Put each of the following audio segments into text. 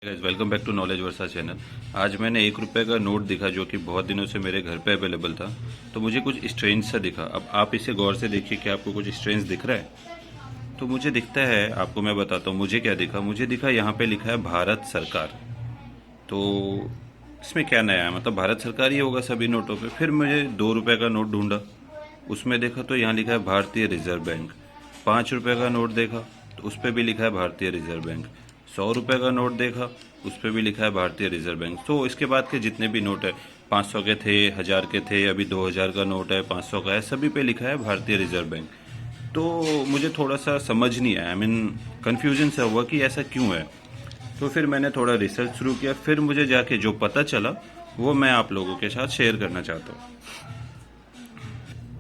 Guys, welcome back to knowledge versa channel. आज मैंने 1 रुपए का नोट दिखा जो कि बहुत दिनों से मेरे घर पे अवेलेबल था। तो मुझे कुछ स्ट्रेंज सा दिखा। अब आप इसे गौर से देखिए कि आपको कुछ स्ट्रेंज दिख रहा है। तो मुझे दिखता है, आपको मैं बताता हूँ मुझे क्या दिखा। मुझे दिखा यहाँ पे लिखा है भारत सरकार। तो इसमें क्या नया है, मतलब भारत सरकार ही होगा सभी नोटों पे। फिर मुझे 2 रुपए का नोट ढूंढा, उसमें देखा तो यहाँ लिखा है भारतीय रिजर्व बैंक। 5 रुपए का नोट देखा तो उस पर भी लिखा है भारतीय रिजर्व बैंक। 100 रुपए का नोट देखा, उस पर भी लिखा है भारतीय रिजर्व बैंक। तो इसके बाद के जितने भी नोट है, 500 के थे, 1000 के थे, अभी 2000 का नोट है, 500 का है, सभी पे लिखा है भारतीय रिजर्व बैंक। तो मुझे थोड़ा सा समझ नहीं आया, आई मीन कन्फ्यूजन सा हुआ कि ऐसा क्यों है। तो फिर मैंने थोड़ा रिसर्च शुरू किया, फिर मुझे जाके जो पता चला वो मैं आप लोगों के साथ शेयर करना चाहता हूँ।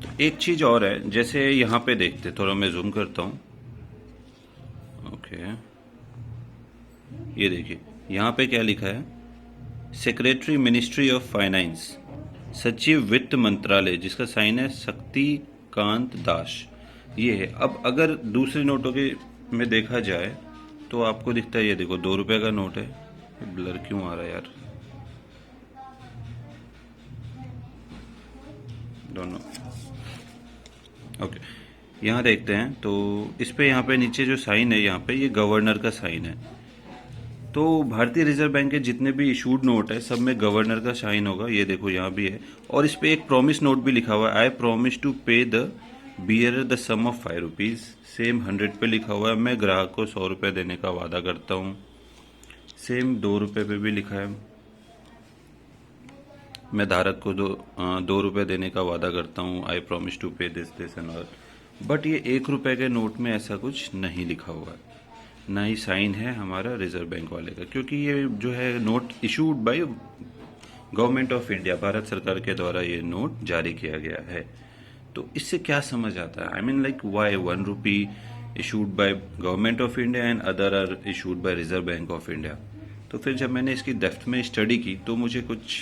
तो एक चीज़ और है, जैसे यहाँ पे देखते, थोड़ा मैं जूम करता हूँ। ओके, ये देखिए यहाँ पे क्या लिखा है, सेक्रेटरी मिनिस्ट्री ऑफ फाइनेंस, सचिव वित्त मंत्रालय, जिसका साइन है शक्तिकांत दास। ये है। अब अगर दूसरे नोटों के में देखा जाए तो आपको दिखता है, ये देखो 2 रुपए का नोट है। ब्लर क्यों आ रहा है यार, दोनों। ओके, यहाँ देखते हैं तो इस पे, यहाँ पे नीचे जो साइन है, यहाँ पे ये गवर्नर का साइन है। तो भारतीय रिजर्व बैंक के जितने भी इशूड नोट है सब में गवर्नर का साइन होगा। ये देखो यहाँ भी है, और इस पे एक प्रॉमिस नोट भी लिखा हुआ है, I promise to pay the bearer the sum of 5 rupees. Same 100 पे लिखा हुआ है, मैं ग्राहक को 100 रुपये देने का वादा करता हूँ। सेम 2 रुपये पे भी लिखा है, मैं धारक को 2 रुपये देने का वादा करता हूँ, आई प्रॉमिस टू पे this this and all. But ये 1 रुपये के नोट में ऐसा कुछ नहीं लिखा हुआ है, ना ही साइन है हमारा रिजर्व बैंक वाले का, क्योंकि ये जो है note issued by government of India, Bharat सरकार के द्वारा ये नोट जारी किया गया है। तो इससे क्या समझ आता है, I mean like why 1 rupee issued by government of India and other are issued by Reserve Bank of India. तो फिर जब मैंने इसकी डेप्थ में स्टडी की तो मुझे कुछ,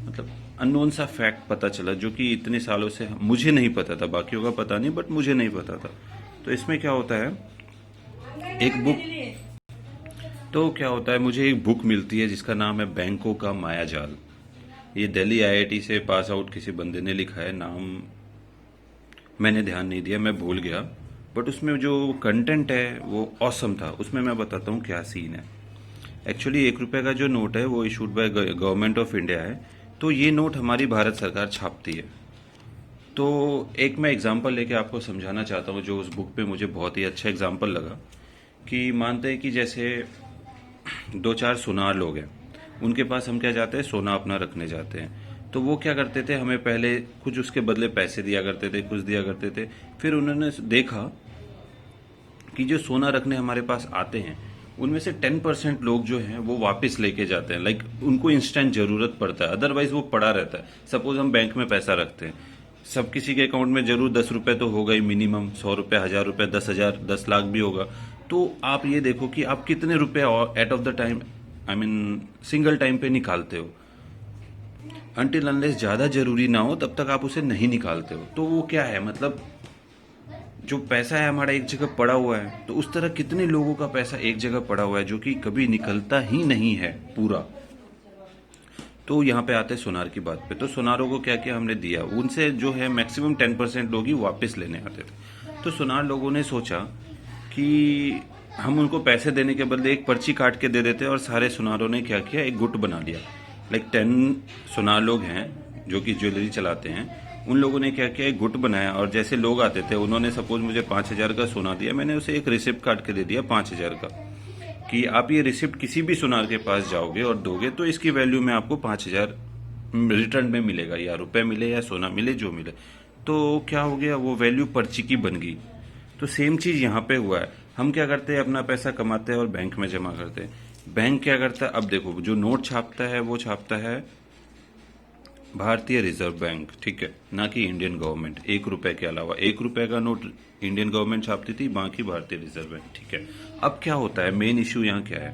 मतलब अननोन सा फैक्ट पता चला, जो कि इतने सालों से मुझे नहीं पता था। बाकियों का पता नहीं, बट मुझे नहीं पता था। तो इसमें क्या होता है, एक बुक, तो क्या होता है, मुझे एक बुक मिलती है जिसका नाम है बैंकों का मायाजाल। ये दिल्ली आईआईटी से पास आउट किसी बंदे ने लिखा है, नाम मैंने ध्यान नहीं दिया, मैं भूल गया। बट उसमें जो कंटेंट है वो ऑसम था। उसमें मैं बताता हूँ क्या सीन है। एक्चुअली 1 रुपए का जो नोट है वो issued by government of India है। तो ये नोट हमारी भारत सरकार छापती है। तो एक मैं एग्जांपल लेके आपको समझाना चाहता हूँ, जो उस बुक पे मुझे बहुत ही अच्छा एग्जांपल लगा। कि मानते हैं कि जैसे 2-4 सुनार लोग हैं, उनके पास हम क्या जाते हैं, सोना अपना रखने जाते हैं। तो वो क्या करते थे, हमें पहले कुछ उसके बदले पैसे दिया करते थे, कुछ दिया करते थे। फिर उन्होंने देखा कि जो सोना रखने हमारे पास आते हैं उनमें से 10% लोग जो हैं वो वापस लेके जाते हैं, लाइक उनको इंस्टेंट जरूरत पड़ता है, अदरवाइज वो पड़ा रहता है। सपोज हम बैंक में पैसा रखते हैं, सब किसी के अकाउंट में जरूर 10 रुपए तो होगा ही मिनिमम, 100 रुपए, 1000 रुपए, 10,000, 10 लाख भी होगा। तो आप ये देखो कि आप कितने रुपए at of the time, I mean single time पे निकालते हो। अनटिल अनलेस ज्यादा जरूरी ना हो तब तक आप उसे नहीं निकालते हो। तो वो क्या है, मतलब जो पैसा है हमारा एक जगह पड़ा हुआ है, तो उस तरह कितने लोगों का पैसा एक जगह पड़ा हुआ है जो कि कभी निकलता ही नहीं है पूरा। तो यहाँ पे आते हैं सोनार की बात पे। तो सोनारों को क्या क्या हमने दिया, उनसे जो है मैक्सिमम 10% लोग ही वापस लेने आते थे। तो सोनार लोगों ने सोचा कि हम उनको पैसे देने के बदले एक पर्ची काट के दे देते, और सारे सोनारों ने क्या किया, एक गुट बना लिया। लाइक 10 सोनार लोग हैं जो कि ज्वेलरी चलाते हैं, उन लोगों ने क्या किया, एक गुट बनाया। और जैसे लोग आते थे, उन्होंने सपोज मुझे 5,000 का सोना दिया, मैंने उसे एक रिसिप्ट काट के दे दिया 5,000 का, कि आप ये रिसिप्ट किसी भी सुनार के पास जाओगे और दोगे तो इसकी वैल्यू में आपको 5,000 रिटर्न में मिलेगा, या रुपए मिले या सोना मिले, जो मिले। तो क्या हो गया, वो वैल्यू पर्ची की बन गई। तो सेम चीज यहाँ पे हुआ है। हम क्या करते हैं, अपना पैसा कमाते हैं और बैंक में जमा करते हैं। बैंक क्या करता है, अब देखो जो नोट छापता है वो छापता है भारतीय रिजर्व बैंक, ठीक है, ना कि इंडियन गवर्नमेंट। 1 रुपए के अलावा 1 रुपए का नोट इंडियन गवर्नमेंट छापती थी, बाकी भारतीय रिजर्व बैंक, ठीक है। अब क्या होता है, मेन इश्यू यहाँ क्या है,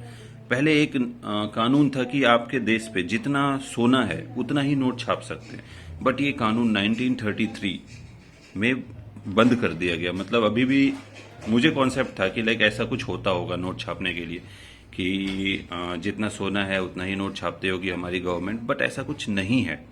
पहले एक कानून था कि आपके देश पे जितना सोना है उतना ही नोट छाप सकते हैं। बट ये कानून 1933 में बंद कर दिया गया। मतलब अभी भी मुझे कॉन्सेप्ट था कि लाइक ऐसा कुछ होता होगा नोट छापने के लिए, कि जितना सोना है उतना ही नोट छापते होगी हमारी गवर्नमेंट, बट ऐसा कुछ नहीं है।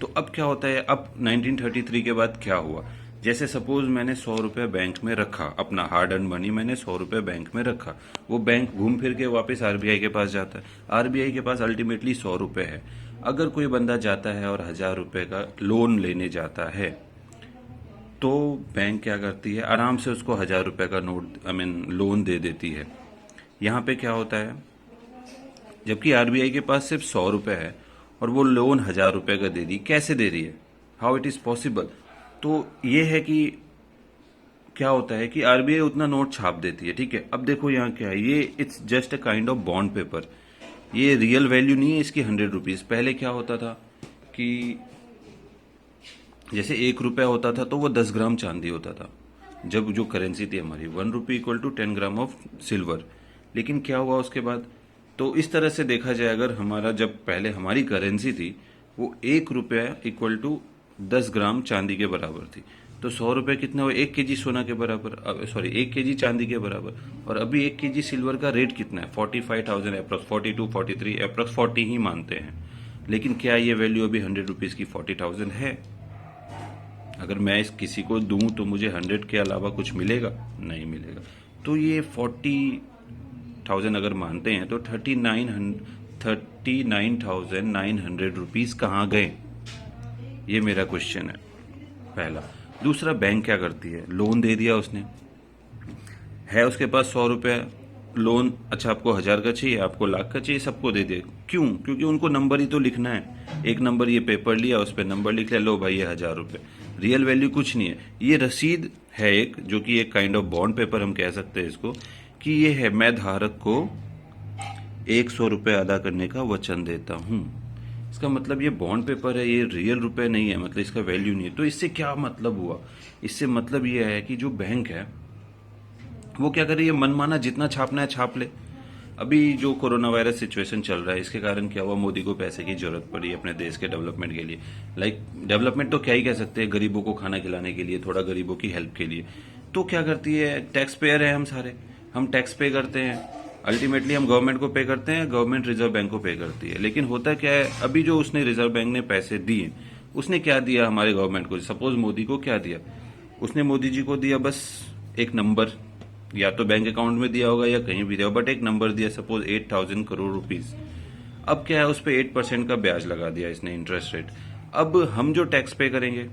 तो अब क्या होता है, अब 1933 के बाद क्या हुआ, जैसे सपोज मैंने 100 रुपये बैंक में रखा, अपना हार्ड अर्न मनी मैंने 100 रुपये बैंक में रखा, वो बैंक घूम फिर के वापस आरबीआई के पास जाता है, आरबीआई के पास अल्टीमेटली 100 रुपये है। अगर कोई बंदा जाता है और 1000 रुपये का लोन लेने जाता है, तो बैंक क्या करती है, आराम से उसको 1000 रुपये का नोट लोन दे देती है। यहाँ पे क्या होता है, जबकि आरबीआई के पास सिर्फ 100 रुपये है और वो लोन 1000 रुपये का दे दी, कैसे दे रही है, हाउ इट इज़ पॉसिबल। तो ये है कि क्या होता है कि आरबीआई उतना नोट छाप देती है, ठीक है। अब देखो यहाँ क्या है, ये it's just a kind of bond paper, ये रियल वैल्यू नहीं है इसकी 100 रुपीज़। पहले क्या होता था कि जैसे 1 रुपया होता था तो वो 10 ग्राम चांदी होता था, जब जो करेंसी थी हमारी 1 rupee equal to 10 gram of silver. लेकिन क्या हुआ उसके बाद, तो इस तरह से देखा जाए, अगर हमारा जब पहले हमारी करेंसी थी वो 1 रुपया इक्वल टू 10 ग्राम चांदी के बराबर थी, तो 100 रुपये कितना हुआ, 1 केजी सोना के बराबर, सॉरी 1 केजी चांदी के बराबर। और अभी 1 केजी सिल्वर का रेट कितना है, 45,000 अप्रॉक्स, 42 43 अप्रॉक्स 40 ही मानते हैं। लेकिन क्या ये वैल्यू अभी 100 रुपीज़ की 40,000 है? अगर मैं इस किसी को दूं तो मुझे 100 के अलावा कुछ मिलेगा? नहीं मिलेगा। तो ये 40,000 अगर मानते हैं तो 39,900 रुपीज़ कहाँ गए, ये मेरा क्वेश्चन है पहला। दूसरा, बैंक क्या करती है, लोन दे दिया उसने, है उसके पास 100 रुपये लोन, अच्छा आपको 1000 का चाहिए, आपको लाख का चाहिए, सबको दे दे। क्यों? क्योंकि उनको नंबर ही तो लिखना है, एक नंबर ये पेपर लिया, उस पर नंबर लिख लिया, लो भाई ये 1000 रुपये। रियल वैल्यू कुछ नहीं है, ये रसीद है एक, जो कि एक काइंड ऑफ बॉन्ड पेपर हम कह सकते हैं इसको, कि ये है मैं धारक को 100 रुपये अदा करने का वचन देता हूँ। इसका मतलब ये बॉन्ड पेपर है, ये रियल रुपए नहीं है, मतलब इसका वैल्यू नहीं है। तो इससे क्या मतलब हुआ, इससे मतलब ये है कि जो बैंक है वो क्या करे, ये मनमाना जितना छापना है छाप ले। अभी जो कोरोना वायरस सिचुएशन चल रहा है, इसके कारण क्या हुआ, मोदी को पैसे की जरूरत पड़ी अपने देश के डेवलपमेंट के लिए। डेवलपमेंट तो क्या ही कह सकते हैं, गरीबों को खाना खिलाने के लिए, थोड़ा गरीबों की हेल्प के लिए। तो क्या करती है, टैक्स पेयर है हम सारे, हम टैक्स पे करते हैं, अल्टीमेटली हम गवर्नमेंट को पे करते हैं, गवर्नमेंट रिजर्व बैंक को पे करती है। लेकिन होता क्या है, अभी जो उसने रिजर्व बैंक ने पैसे दिए, उसने क्या दिया हमारे गवर्नमेंट को, सपोज मोदी को क्या दिया, उसने मोदी जी को दिया बस एक नंबर, या तो बैंक अकाउंट में दिया होगा या कहीं भी दिया होगा, बट एक नंबर दिया, सपोज 8,000 करोड़ रुपीज। अब क्या है, उस पर 8% का ब्याज लगा दिया इसने, इंटरेस्ट रेट। अब हम जो टैक्स पे करेंगे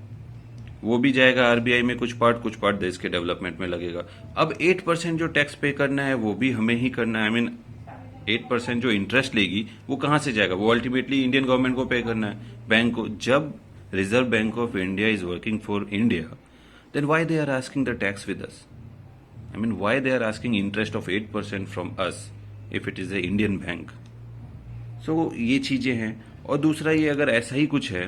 वो भी जाएगा आरबीआई में, कुछ पार्ट देश के डेवलपमेंट में लगेगा। अब 8% जो टैक्स पे करना है वो भी हमें ही करना है। 8% जो इंटरेस्ट लेगी वो कहाँ से जाएगा, वो अल्टीमेटली इंडियन गवर्नमेंट को पे करना है, बैंक को। जब Reserve Bank of India is working for India, then why they are asking the tax with us? why they are asking interest of 8% from us if it is a Indian bank? So ये चीजें हैं। और दूसरा, ये अगर ऐसा ही कुछ है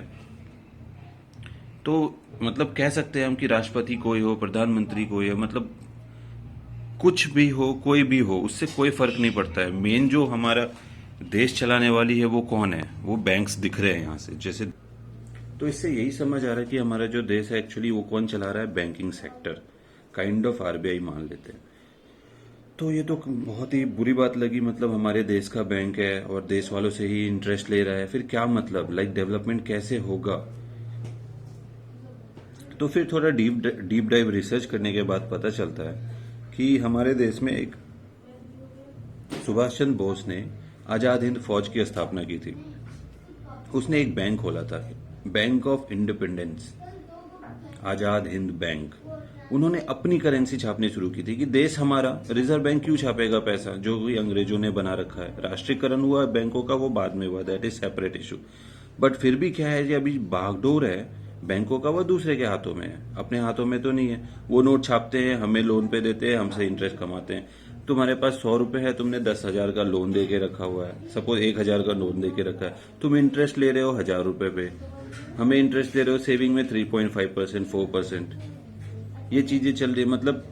तो मतलब कह सकते हैं हम कि राष्ट्रपति कोई हो, प्रधानमंत्री कोई हो, मतलब कुछ भी हो, कोई भी हो, उससे कोई फर्क नहीं पड़ता है। मेन जो हमारा देश चलाने वाली है वो कौन है, वो बैंक्स दिख रहे हैं यहाँ से जैसे। तो इससे यही समझ आ रहा है कि हमारा जो देश है एक्चुअली वो कौन चला रहा है, banking sector, kind of RBI मान लेते हैं। तो ये तो बहुत ही बुरी बात लगी, मतलब हमारे देश का बैंक है और देश वालों से ही इंटरेस्ट ले रहा है, फिर क्या मतलब, डेवलपमेंट कैसे होगा? तो फिर थोड़ा डीप डाइव रिसर्च करने के बाद पता चलता है कि हमारे देश में एक सुभाष चंद्र बोस ने आजाद हिंद फौज की स्थापना की थी। उसने एक बैंक खोला था, bank of independence, Azad Hind bank. उन्होंने अपनी करेंसी छापनी शुरू की थी कि देश हमारा, रिजर्व बैंक क्यों छापेगा पैसा जो भी अंग्रेजों ने बना रखा है। राष्ट्रीयकरण हुआ बैंकों का, वो बाद में हुआ, that is separate issue. But फिर भी क्या है, अभी बागडोर है बैंकों का, वो दूसरे के हाथों में है, अपने हाथों में तो नहीं है। वो नोट छापते हैं, हमें लोन पे देते हैं, हमसे इंटरेस्ट कमाते हैं। तुम्हारे पास 100 रुपए है, तुमने 10,000 का लोन दे के रखा हुआ है, सपोज 1,000 का लोन दे के रखा है, तुम इंटरेस्ट ले रहे हो 1,000 रुपए पे, हमें इंटरेस्ट ले रहे हो सेविंग में 3.5% 4%। ये चीजें चल रही है, मतलब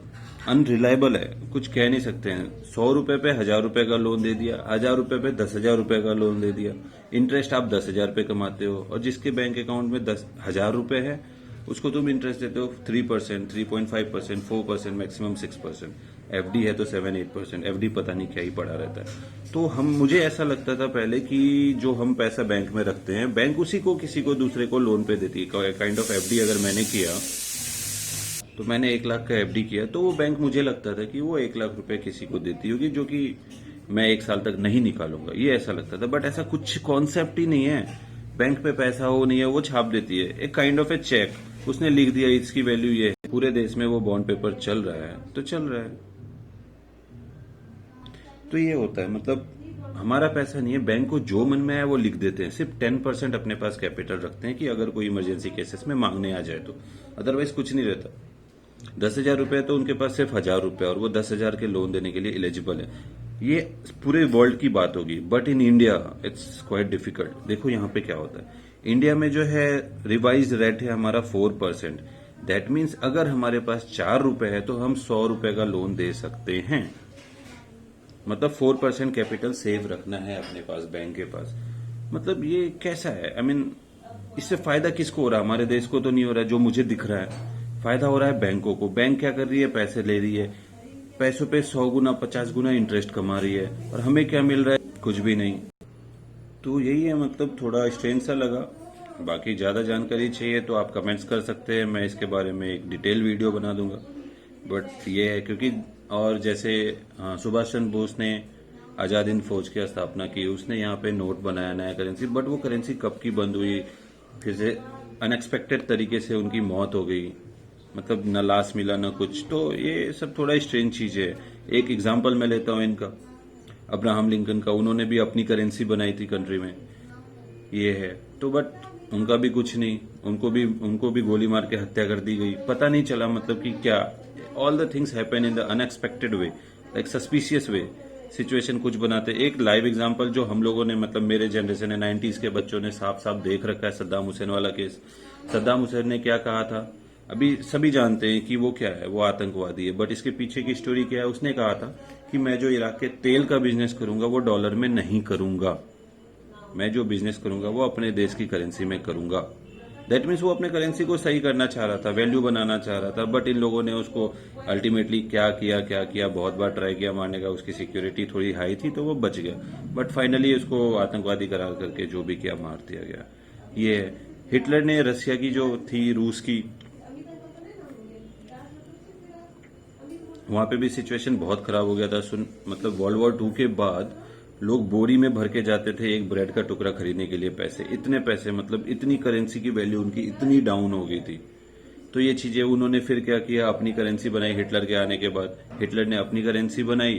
अनरिलायबल है, कुछ कह नहीं सकते हैं। 100 रुपए पे 1,000 रुपए का लोन दे दिया, 1,000 रुपए पे 10,000 रुपए का लोन दे दिया, इंटरेस्ट आप 10,000 पे कमाते हो, और जिसके बैंक अकाउंट में 10,000 रुपए है उसको तुम इंटरेस्ट देते हो 3%, 3.5%, 4%, मैक्सिमम 6%। एफडी है तो 7-8%, एफडी पता नहीं क्या ही पड़ा रहता है। तो मुझे ऐसा लगता था पहले कि जो हम पैसा बैंक में रखते हैं, बैंक उसी को किसी को दूसरे को लोन पे देती है। काइंड ऑफ एफडी अगर मैंने किया, तो मैंने 1 लाख का एफडी किया, तो वो बैंक मुझे लगता था कि वो 1 लाख रुपए किसी को देती होगी, जो कि मैं 1 साल तक नहीं निकालूंगा, ये ऐसा लगता था। बट ऐसा कुछ कॉन्सेप्ट ही नहीं है। बैंक पे पैसा हो नहीं है, वो छाप देती है, एक काइंड ऑफ ए चेक, उसने लिख दिया इसकी वैल्यू ये है। पूरे देश में वो बॉन्ड पेपर चल रहा है तो चल रहा है। तो ये होता है, मतलब हमारा पैसा नहीं है, बैंक को जो मन में आए वो लिख देते हैं। सिर्फ 10% अपने पास कैपिटल रखते हैं कि अगर कोई इमरजेंसी केसेस में मांगने आ जाए तो, अदरवाइज कुछ नहीं रहता। 10,000 रुपए तो उनके पास सिर्फ 1,000 रुपए, और वो 10,000 के लोन देने के लिए एलिजिबल है। ये पूरे वर्ल्ड की बात होगी, but in India it's quite difficult. देखो यहाँ पे क्या होता है, इंडिया में जो है रिवाइज रेट है हमारा 4%। दैट मीन्स अगर हमारे पास 4 रुपए है तो हम 100 रुपए का लोन दे सकते हैं। मतलब 4% कैपिटल सेव रखना है अपने पास बैंक के पास। मतलब ये कैसा है, आई मीन इससे फायदा किसको हो रहा है? हमारे देश को तो नहीं हो रहा है, जो मुझे दिख रहा है। फायदा हो रहा है बैंकों को। बैंक क्या कर रही है, पैसे ले रही है, पैसों पे 100 गुना 50 गुना इंटरेस्ट कमा रही है, और हमें क्या मिल रहा है? कुछ भी नहीं। तो यही है, मतलब थोड़ा स्ट्रेंज सा लगा। बाकी ज्यादा जानकारी चाहिए तो आप कमेंट्स कर सकते हैं, मैं इसके बारे में एक डिटेल वीडियो बना दूंगा। बट ये है क्योंकि, और जैसे सुभाष चंद्र बोस ने आजाद हिंद फौज की स्थापना की, उसने यहाँ पे नोट बनाया, नया करेंसी, बट वो करेंसी कब की बंद हुई, फिर से अनएक्सपेक्टेड तरीके से उनकी मौत हो गई, मतलब न लाश मिला न कुछ। तो ये सब थोड़ा स्ट्रेंज चीज है। एक एग्जाम्पल मैं लेता हूँ इनका, अब्राहम लिंकन का, उन्होंने भी अपनी करेंसी बनाई थी कंट्री में, ये है। तो बट उनका भी कुछ नहीं, उनको भी गोली मार के हत्या कर दी गई, पता नहीं चला मतलब कि क्या। All the things happen in the unexpected way, like suspicious way. Situation कुछ बनाते। एक लाइव एग्जांपल जो हम लोगों ने, मतलब मेरे जनरेशन ने, 90s के बच्चों ने साफ साफ देख रखा है, सद्दाम हुसैन वाला केस। सद्दाम हुसैन ने क्या कहा था, अभी सभी जानते हैं कि वो क्या है, वो आतंकवादी है। बट इसके पीछे की स्टोरी क्या है, उसने कहा था कि मैं जो इराक के तेल का बिजनेस करूंगा वो डॉलर में नहीं करूंगा, मैं जो बिजनेस करूंगा वो अपने देश की करेंसी में करूंगा। दैट मीन्स वो अपने करेंसी को सही करना चाह रहा था, वैल्यू बनाना चाह रहा था। बट इन लोगों ने उसको अल्टीमेटली क्या किया, बहुत बार ट्राई किया मारने का, उसकी सिक्योरिटी थोड़ी हाई थी तो वो बच गया। बट फाइनली उसको आतंकवादी करार करके जो भी किया मार दिया गया। ये हिटलर ने रशिया की जो थी, रूस की, वहां पे भी सिचुएशन बहुत खराब हो गया था। मतलब वर्ल्ड वॉर 2 के बाद लोग बोरी में भर के जाते थे एक ब्रेड का टुकड़ा खरीदने के लिए। पैसे, इतने पैसे, मतलब इतनी करेंसी की वैल्यू उनकी इतनी डाउन हो गई थी। तो ये चीजें उन्होंने फिर क्या किया, अपनी करेंसी बनाई। हिटलर के आने के बाद हिटलर ने अपनी करेंसी बनाई,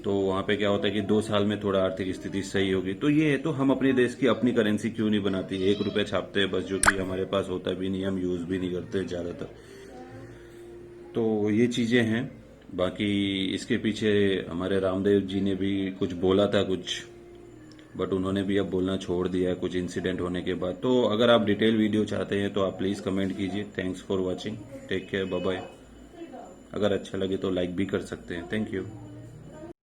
तो वहां पे क्या होता है कि 2 साल में थोड़ा आर्थिक स्थिति सही होगी। तो ये है, तो हम अपने देश की अपनी करेंसी क्यों नहीं बनाती? 1 रुपए छापते हैं बस, जो कि हमारे पास होता भी नहीं, हम यूज भी नहीं करते ज्यादातर। तो ये चीजें हैं। बाकी इसके पीछे हमारे रामदेव जी ने भी कुछ बोला था कुछ, बट उन्होंने भी अब बोलना छोड़ दिया है कुछ इंसिडेंट होने के बाद। तो अगर आप डिटेल वीडियो चाहते हैं तो आप प्लीज कमेंट कीजिए। Thanks for watching, take care, bye bye. अगर अच्छा लगे तो लाइक भी कर सकते हैं। Thank you.